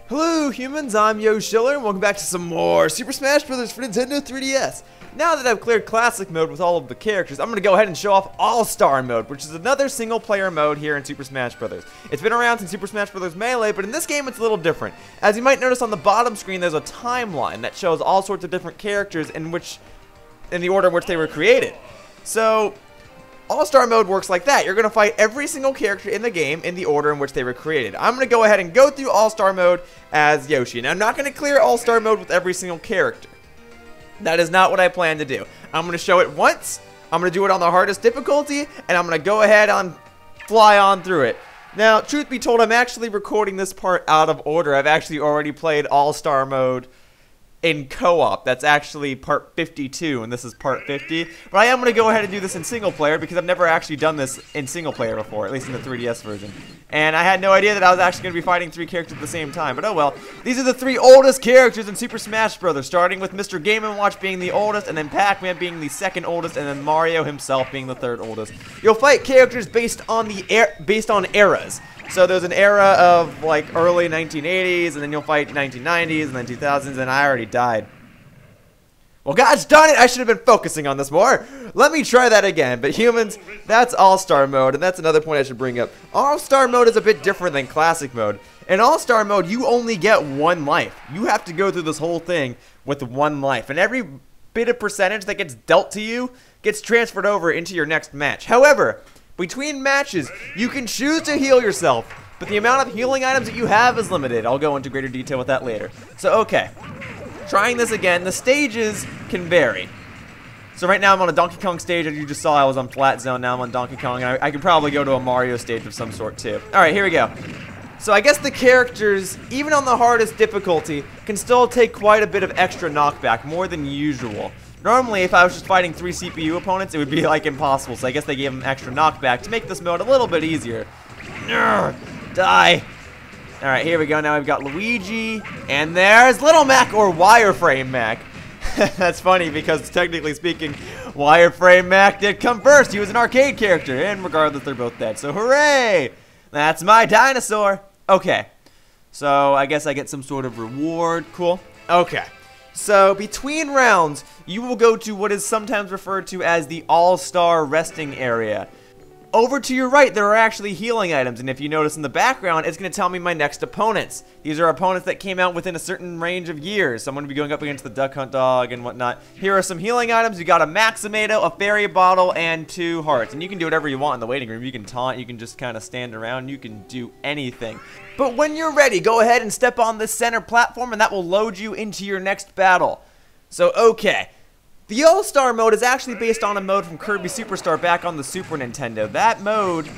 Hello humans, I'm Yoshiller and welcome back to some more Super Smash Bros. For Nintendo 3DS. Now that I've cleared Classic Mode with all of the characters, I'm going to go ahead and show off All-Star Mode, which is another single-player mode here in Super Smash Bros. It's been around since Super Smash Bros. Melee, but in this game it's a little different. As you might notice on the bottom screen, there's a timeline that shows all sorts of different characters in the order in which they were created. So, All-Star Mode works like that. You're going to fight every single character in the game in the order in which they were created. I'm going to go ahead and go through All-Star Mode as Yoshi. And I'm not going to clear All-Star Mode with every single character. That is not what I plan to do. I'm going to show it once, I'm going to do it on the hardest difficulty, and I'm going to go ahead and fly on through it. Now, truth be told, I'm actually recording this part out of order. I've actually already played All-Star Mode in co-op. That's actually part 52 and this is part 50, but I am going to go ahead and do this in single player because I've never actually done this in single player before, at least in the 3DS version, and I had no idea that I was actually going to be fighting three characters at the same time. But oh well. These are the three oldest characters in Super Smash Bros., starting with Mr. Game & Watch being the oldest, and then Pac-Man being the second oldest, and then Mario himself being the third oldest. You'll fight characters based on eras. So there's an era of like early 1980s, and then you'll fight 1990s, and then 2000s, and I already died. Well, gosh darn it, I should have been focusing on this more. Let me try that again. But humans, that's All-Star Mode, and that's another point I should bring up. All-Star Mode is a bit different than Classic Mode. In All-Star Mode, you only get one life. You have to go through this whole thing with one life, and every bit of percentage that gets dealt to you gets transferred over into your next match. However, between matches, you can choose to heal yourself, but the amount of healing items that you have is limited. I'll go into greater detail with that later. So, okay. Trying this again, the stages can vary. So right now I'm on a Donkey Kong stage, as you just saw I was on Flat Zone, now I'm on Donkey Kong, and I can probably go to a Mario stage of some sort too. Alright, here we go. So I guess the characters, even on the hardest difficulty, can still take quite a bit of extra knockback, more than usual. Normally, if I was just fighting 3 CPU opponents, it would be like impossible, so I guess they gave them extra knockback to make this mode a little bit easier. Die! Alright, here we go, now we've got Luigi, and there's Little Mac, or Wireframe Mac. That's funny, because technically speaking, Wireframe Mac did come first. He was an arcade character, and regardless, they're both dead, so hooray! That's my dinosaur! Okay, so I guess I get some sort of reward. Cool. Okay. So, between rounds, you will go to what is sometimes referred to as the All-Star Resting Area. Over to your right, there are actually healing items, and if you notice in the background, it's going to tell me my next opponents. These are opponents that came out within a certain range of years, so I'm going to be going up against the Duck Hunt Dog and whatnot. Here are some healing items. You got a Maximato, a Fairy Bottle, and 2 hearts, and you can do whatever you want in the waiting room. You can taunt, you can just kind of stand around, you can do anything. But when you're ready, go ahead and step on this center platform, and that will load you into your next battle. So, okay. The All-Star Mode is actually based on a mode from Kirby Superstar back on the Super Nintendo. That mode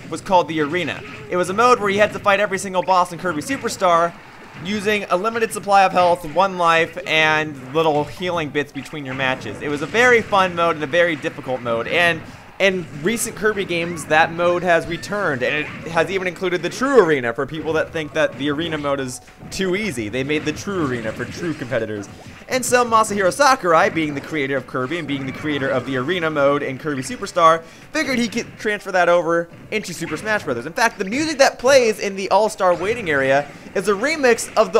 was called the Arena. It was a mode where you had to fight every single boss in Kirby Superstar using a limited supply of health, 1 life, and little healing bits between your matches. It was a very fun mode and a very difficult mode, and in recent Kirby games, that mode has returned, and it has even included the True Arena for people that think that the Arena mode is too easy. They made the True Arena for true competitors. And so Masahiro Sakurai, being the creator of Kirby and being the creator of the Arena mode in Kirby Superstar, figured he could transfer that over into Super Smash Bros. In fact, the music that plays in the All-Star waiting area is a remix of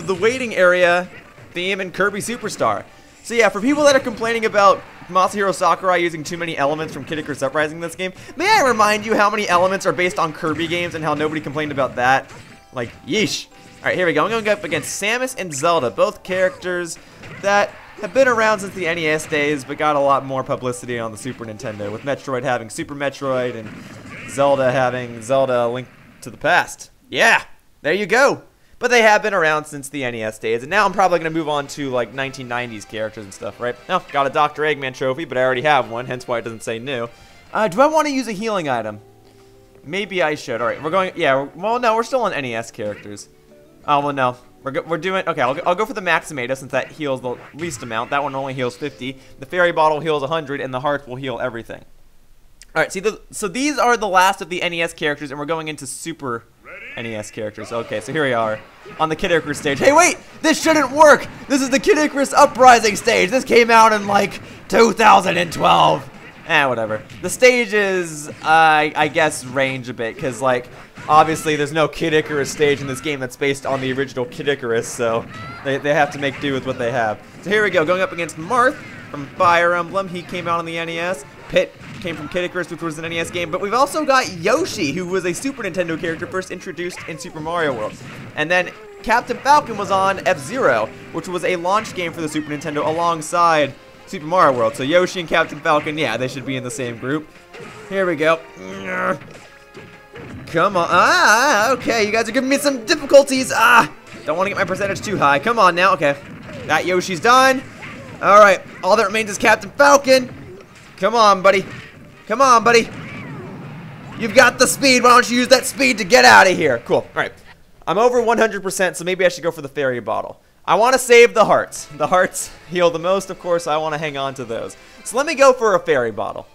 the waiting area theme in Kirby Superstar. So yeah, for people that are complaining about Masahiro Sakurai using too many elements from Kid Icarus Uprising in this game, may I remind you how many elements are based on Kirby games and how nobody complained about that? Like, yeesh. Alright, here we go. I'm going to go up against Samus and Zelda, both characters that have been around since the NES days, but got a lot more publicity on the Super Nintendo, with Metroid having Super Metroid and Zelda having Zelda Link to the Past. Yeah, there you go. But they have been around since the NES days, and now I'm probably going to move on to like 1990s characters and stuff, right? Oh, got a Dr. Eggman trophy, but I already have one, hence why it doesn't say new. Do I want to use a healing item? Maybe I should. Alright, we're going, yeah, well, no, we're still on NES characters. Oh, well, no. We're doing, okay, I'll go for the Maximato since that heals the least amount. That one only heals 50. The Fairy Bottle heals 100, and the Hearts will heal everything. Alright, see, so these are the last of the NES characters, and we're going into Super NES characters. Okay, so here we are on the Kid Icarus stage. Hey, wait! This shouldn't work! This is the Kid Icarus Uprising stage! This came out in, like, 2012! Whatever. The stages, I guess, range a bit, because, like, obviously there's no Kid Icarus stage in this game that's based on the original Kid Icarus, so they have to make do with what they have. So here we go, going up against Marth from Fire Emblem. He came out on the NES. Pit came from Kid Icarus, which was an NES game. But we've also got Yoshi, who was a Super Nintendo character first introduced in Super Mario World. And then Captain Falcon was on F-Zero, which was a launch game for the Super Nintendo alongside Super Mario World. So Yoshi and Captain Falcon, yeah, they should be in the same group. Here we go. Come on. Okay, you guys are giving me some difficulties. Don't want to get my percentage too high. Come on now. Okay, that Yoshi's done. All right, all that remains is Captain Falcon. Come on, buddy. Come on, buddy. You've got the speed. Why don't you use that speed to get out of here? Cool. All right. I'm over 100%, so maybe I should go for the fairy bottle. I want to save the hearts. The hearts heal the most, of course. So I want to hang on to those. So let me go for a fairy bottle.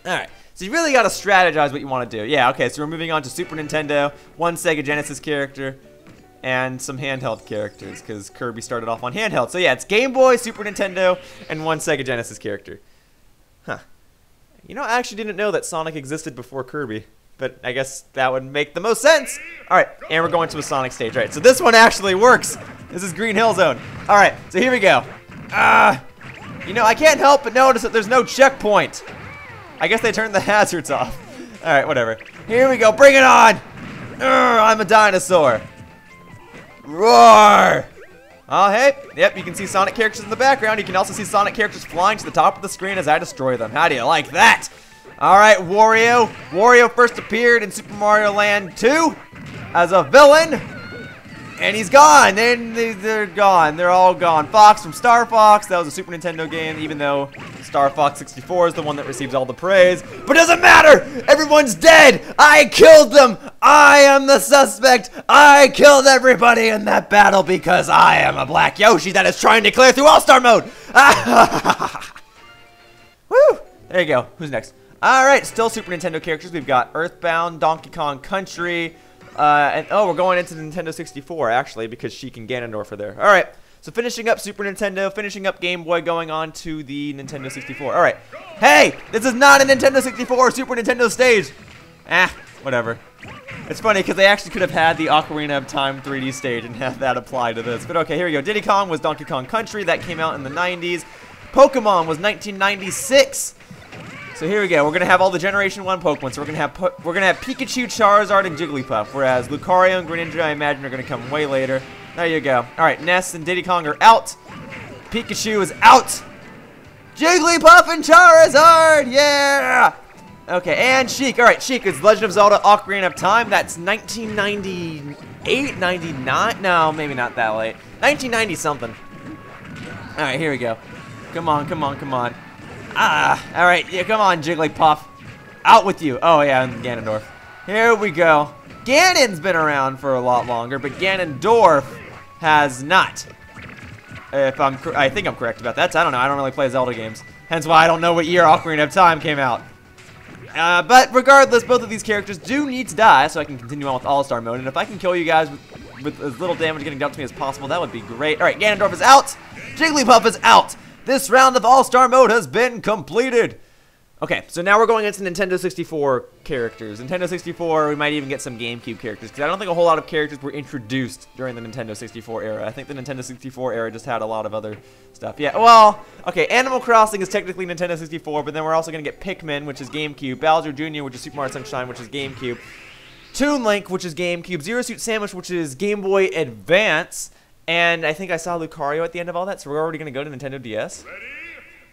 All right. So you really got to strategize what you want to do. Yeah, okay. So we're moving on to Super Nintendo, one Sega Genesis character, and some handheld characters, because Kirby started off on handheld. So yeah, it's Game Boy, Super Nintendo, and one Sega Genesis character. Huh. You know, I actually didn't know that Sonic existed before Kirby, but I guess that would make the most sense. All right, and we're going to a Sonic stage. All right, so this one actually works. This is Green Hill Zone. All right, so here we go. You know, I can't help but notice that there's no checkpoint. I guess they turned the hazards off. All right, whatever. Here we go, bring it on. I'm a dinosaur. Roar! Oh, hey. Yep, you can see Sonic characters in the background. You can also see Sonic characters flying to the top of the screen as I destroy them. How do you like that? All right, Wario. Wario first appeared in Super Mario Land 2 as a villain. And he's gone. They're gone. They're all gone. Fox from Star Fox. That was a Super Nintendo game, even though Star Fox 64 is the one that receives all the praise. But it doesn't matter. Everyone's dead. I killed them. I am the suspect. I killed everybody in that battle because I am a Black Yoshi that is trying to clear through All-Star mode. Woo. There you go. Who's next? All right, still Super Nintendo characters. We've got Earthbound, Donkey Kong Country, and oh, we're going into the Nintendo 64 actually because Sheik and Ganondorf are there. All right, so finishing up Super Nintendo, finishing up Game Boy, going on to the Nintendo 64. All right, hey, this is not a Nintendo 64 or Super Nintendo stage. Whatever. It's funny because they actually could have had the Ocarina of Time 3D stage and have that apply to this. But okay, here we go. Diddy Kong was Donkey Kong Country. That came out in the 90s. Pokemon was 1996. So here we go. We're gonna have all the Generation 1 Pokemon. So we're gonna have Pikachu, Charizard, and Jigglypuff. Whereas Lucario and Greninja, I imagine, are gonna come way later. There you go. All right, Ness and Diddy Kong are out. Pikachu is out. Jigglypuff and Charizard, yeah. Okay, and Sheik. All right, Sheik is Legend of Zelda: Ocarina of Time. That's 1998, 99. No, maybe not that late. 1990 something. All right, here we go. Come on, come on, come on. All right, yeah, come on, Jigglypuff. Out with you. Oh, yeah, and Ganondorf. Here we go. Ganon's been around for a lot longer, but Ganondorf has not. I think I'm correct about that. I don't know. I don't really play Zelda games. Hence why I don't know what year Ocarina of Time came out. But regardless, both of these characters do need to die so I can continue on with All-Star mode. And if I can kill you guys with as little damage getting dealt to me as possible, that would be great. All right, Ganondorf is out. Jigglypuff is out. This round of All-Star mode has been completed. Okay, so now we're going into Nintendo 64 characters. Nintendo 64, we might even get some GameCube characters, because I don't think a whole lot of characters were introduced during the Nintendo 64 era. I think the Nintendo 64 era just had a lot of other stuff. Yeah, well, okay, Animal Crossing is technically Nintendo 64, but then we're also going to get Pikmin, which is GameCube, Bowser Jr., which is Super Mario Sunshine, which is GameCube, Toon Link, which is GameCube, Zero Suit Sandwich, which is Game Boy Advance, and I think I saw Lucario at the end of all that, so we're already going to go to Nintendo DS.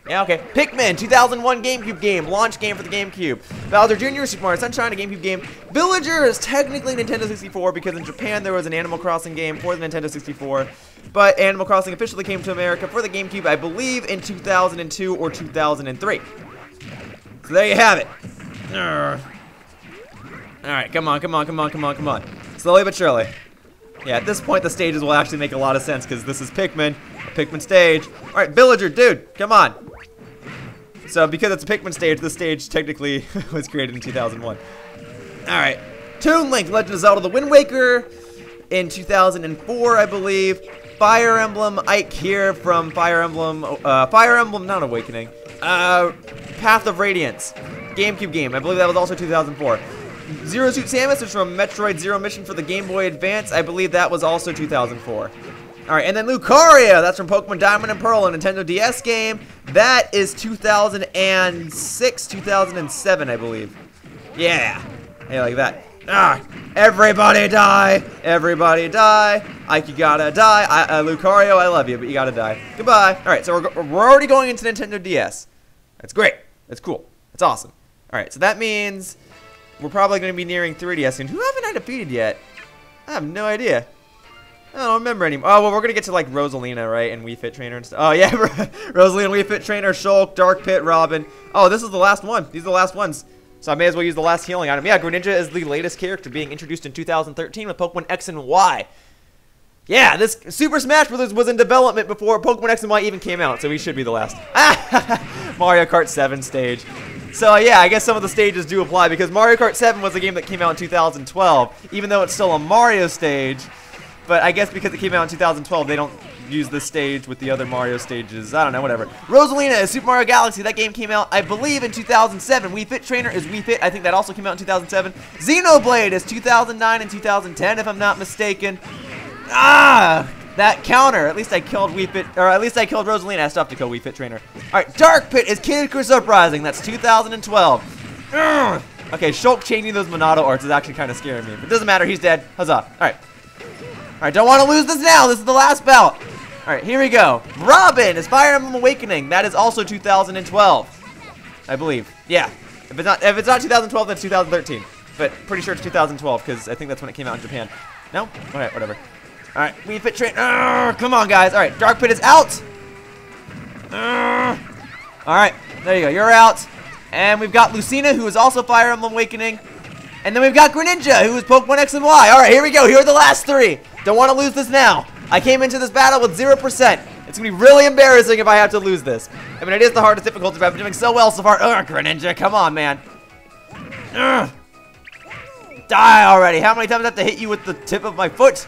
Yeah, okay. Pikmin, 2001 GameCube game, launch game for the GameCube. Bowser Jr., Super Mario Sunshine, a GameCube game. Villager is technically Nintendo 64 because in Japan there was an Animal Crossing game for the Nintendo 64. But Animal Crossing officially came to America for the GameCube, I believe, in 2002 or 2003. So there you have it. Alright, come on, come on, come on, come on, come on. Slowly but surely. Yeah, at this point the stages will actually make a lot of sense because this is Pikmin, a Pikmin stage. Alright, Villager, dude, come on. So because it's a Pikmin stage, this stage technically was created in 2001. Alright, Toon Link, Legend of Zelda: The Wind Waker in 2004, I believe. Fire Emblem, Ike here from Fire Emblem, not Awakening. Path of Radiance. GameCube game. I believe that was also 2004. Zero Suit Samus is from Metroid Zero Mission for the Game Boy Advance. I believe that was also 2004. Alright, and then Lucario. That's from Pokemon Diamond and Pearl, a Nintendo DS game. That is 2006, 2007, I believe. Yeah. Hey, like that. Ah, everybody die! Everybody die! Ike, you gotta die. Lucario, I love you, but you gotta die. Goodbye. Alright, so we're already going into Nintendo DS. That's great. That's cool. That's awesome. Alright, so that means we're probably going to be nearing 3DS soon. Who haven't I defeated yet? I have no idea. I don't remember anymore. Oh, well, we're going to get to, like, Rosalina, right? And Wii Fit Trainer and stuff. Oh, yeah. Rosalina, Wii Fit Trainer, Shulk, Dark Pit, Robin. Oh, this is the last one. These are the last ones. So I may as well use the last healing item. Yeah, Greninja is the latest character being introduced in 2013 with Pokemon X and Y. Yeah, this Super Smash Bros. Was in development before Pokemon X and Y even came out, so we should be the last. Mario Kart 7 stage. So yeah, I guess some of the stages do apply because Mario Kart 7 was a game that came out in 2012, even though it's still a Mario stage. But I guess because it came out in 2012, they don't use this stage with the other Mario stages. I don't know, whatever. Rosalina is Super Mario Galaxy. That game came out, I believe, in 2007. Wii Fit Trainer is Wii Fit. I think that also came out in 2007. Xenoblade is 2009 and 2010, if I'm not mistaken. Ah! That counter. At least I killed Wii Fit, or at least I killed Rosalina. I still have to kill Wii Fit Trainer. Alright, Dark Pit is Kid Icarus Uprising. That's 2012. Ugh. Okay, Shulk changing those Monado arts is actually kind of scaring me. But it doesn't matter. He's dead. Huzzah. Alright. Alright, don't want to lose this now. This is the last bout. Alright, here we go. Robin is Fire Emblem Awakening. That is also 2012. I believe. Yeah. If it's not 2012, then it's 2013. But pretty sure it's 2012 because I think that's when it came out in Japan. No? Alright, whatever. Alright, Wii Fit Train. Come on, guys. Alright, Dark Pit is out. Alright, there you go. You're out. And we've got Lucina, who is also Fire Emblem Awakening. And then we've got Greninja, who is Pokemon X and Y. Alright, here we go. Here are the last three. Don't want to lose this now. I came into this battle with 0%. It's going to be really embarrassing if I have to lose this. I mean, it is the hardest difficulty, but I've been doing so well so far. Greninja, come on, man. Die already. How many times do I have to hit you with the tip of my foot?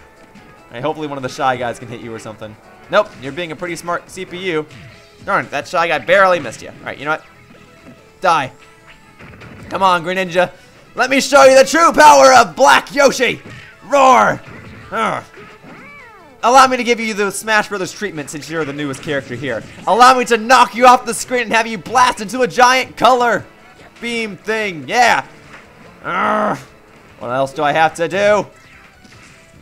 Right, hopefully one of the shy guys can hit you or something. Nope, you're being a pretty smart CPU. Darn, that shy guy barely missed you. Alright, you know what? Die. Come on, Greninja. Let me show you the true power of Black Yoshi. Roar. Allow me to give you the Smash Brothers treatment since you're the newest character here. Allow me to knock you off the screen and have you blast into a giant color beam thing. Yeah. What else do I have to do?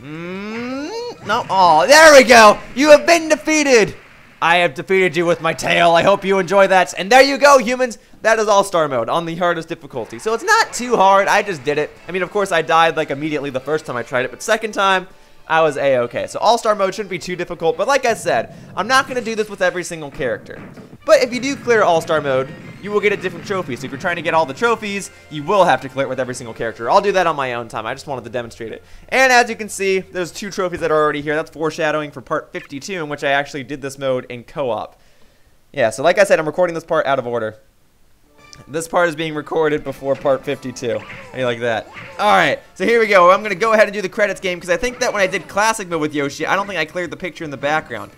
No. Oh, there we go. You have been defeated. I have defeated you with my tail. I hope you enjoy that. And there you go, humans. That is All-Star Mode on the hardest difficulty. So it's not too hard. I just did it. I mean, of course, I died like immediately the first time I tried it, but second time, I was A-okay. So All-Star Mode shouldn't be too difficult. But like I said, I'm not going to do this with every single character. But if you do clear All-Star Mode, you will get a different trophy. So if you're trying to get all the trophies, you will have to clear it with every single character. I'll do that on my own time. I just wanted to demonstrate it. And as you can see, there's 2 trophies that are already here. That's foreshadowing for part 52, in which I actually did this mode in co-op. Yeah, so like I said, I'm recording this part out of order. This part is being recorded before part 52. How you like that? Alright, so here we go. I'm going to go ahead and do the credits game, because I think that when I did Classic Mode with Yoshi, I don't think I cleared the picture in the background.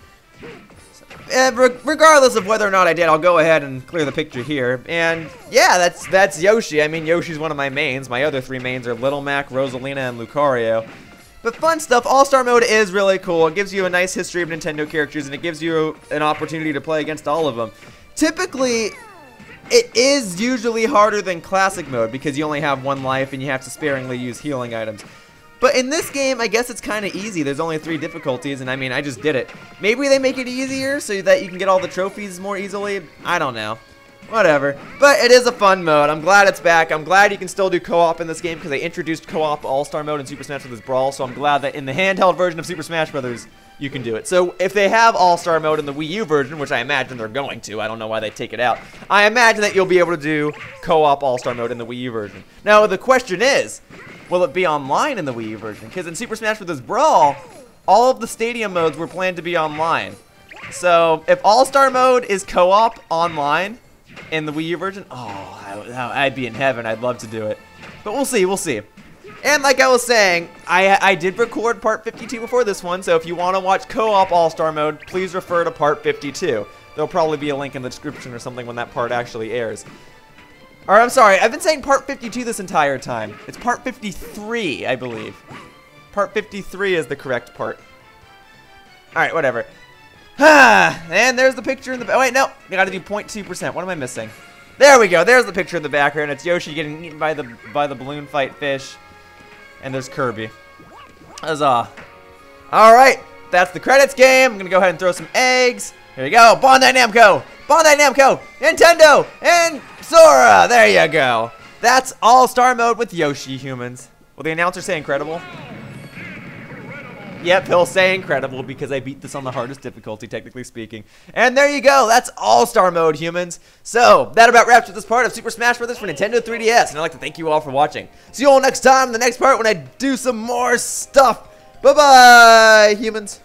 Regardless of whether or not I did, I'll go ahead and clear the picture here. And yeah, that's Yoshi. I mean, Yoshi's one of my mains. My other 3 mains are Little Mac, Rosalina, and Lucario. But fun stuff. All-Star Mode is really cool. It gives you a nice history of Nintendo characters, and it gives you an opportunity to play against all of them. Typically, it is usually harder than Classic Mode because you only have 1 life and you have to sparingly use healing items. But in this game, I guess it's kind of easy. There's only 3 difficulties, and I mean, I just did it. Maybe they make it easier so that you can get all the trophies more easily. I don't know. Whatever. But it is a fun mode. I'm glad it's back. I'm glad you can still do co-op in this game because they introduced co-op All-Star Mode in Super Smash Bros. Brawl, so I'm glad that in the handheld version of Super Smash Bros. You can do it. So if they have All-Star Mode in the Wii U version, which I imagine they're going to, I don't know why they take it out, I imagine that you'll be able to do co-op All-Star Mode in the Wii U version. Now, the question is, will it be online in the Wii U version? Because in Super Smash Bros. Brawl, all of the stadium modes were planned to be online. So if All-Star Mode is co-op online in the Wii U version, oh, I'd be in heaven. I'd love to do it. But we'll see, we'll see. And like I was saying, I did record part 52 before this one, so if you want to watch co-op All-Star Mode, please refer to part 52. There'll probably be a link in the description or something when that part actually airs. Or, I'm sorry, I've been saying part 52 this entire time. It's part 53, I believe. Part 53 is the correct part. Alright, whatever. And there's the picture in the back. Wait, no. I gotta do 0.2%. What am I missing? There we go. There's the picture in the background. It's Yoshi getting eaten by the balloon fight fish. And there's Kirby. Huzzah. Alright. That's the credits game. I'm gonna go ahead and throw some eggs. Here we go. Bandai Namco. Bandai Namco. Nintendo. And Sora. There you go. That's All-Star Mode with Yoshi, humans. Will the announcer say incredible? Yep, he'll say incredible because I beat this on the hardest difficulty, technically speaking. And there you go. That's All-Star Mode, humans. So, that about wraps up this part of Super Smash Bros. For Nintendo 3DS. And I'd like to thank you all for watching. See you all next time in the next part when I do some more stuff. Bye-bye, humans.